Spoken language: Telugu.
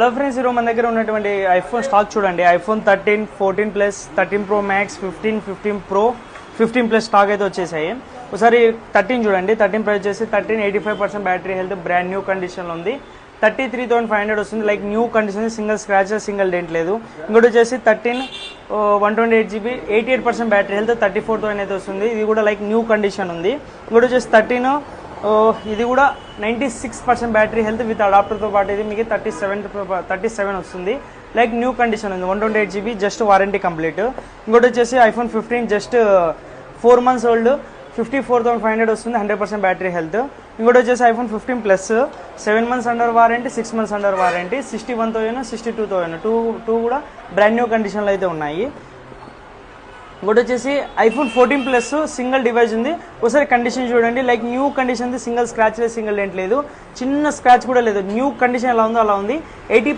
హలో ఫ్రెండ్స్, ఈరోజు మన దగ్గర ఉన్నటువంటి ఐఫోన్ స్టాక్ చూడండి. IPhone 13, 14 plus, 13 pro max, 15, 15 pro, 15 plus stock అయితే వచ్చేసాయి. ఒకసారి 13 చూడండి. 13 ప్రైస్ వచ్చేసి 13 85% బ్యాటరీ హెల్త్, బ్రాండ్ న్యూ కండిషన్లో ఉంది. 33,500 వస్తుంది. Like new condition, single scratch, single dent లేదు. ఇంకోటి వచ్చేసి 13 128GB 88% బ్యాటరీ హెల్త్, 34,000 అయితే వస్తుంది. ఇది కూడా లైక్ న్యూ కండిషన్ ఉంది. ఇంకోటి వచ్చేసి 13 ఇది కూడా 96% బ్యాటరీ హెల్త్ విత్ అడాప్టర్తో పాటు ఇది మీకు 37 వస్తుంది. లైక్ న్యూ కండిషన్ ఉంది. 128GB just warranty complete. ఇంకోటి వచ్చేసి ఐఫోన్ 15 జస్ట్ 4 months ఓల్డ్, 54,500 వస్తుంది. 100% బ్యాటరీ హెల్త్. ఇంకోటి వచ్చేసి iPhone 15 plus 7 months under warranty, 6 months under warranty, 61,000, 62,000 two కూడా బ్రాండ్ న్యూ కండిషన్లో అయితే ఉన్నాయి. ఇంకోటి వచ్చేసి ఐఫోన్ 14 ప్లస్ సింగిల్ డివైస్ ఉంది. ఒకసారి కండిషన్ చూడండి. Like new condition, single scratch లేదు, సింగిల్ డెంట్ లేదు, చిన్న స్క్రాచ్ కూడా లేదు. న్యూ కండిషన్ ఎలా ఉందో అలా ఉంది. 80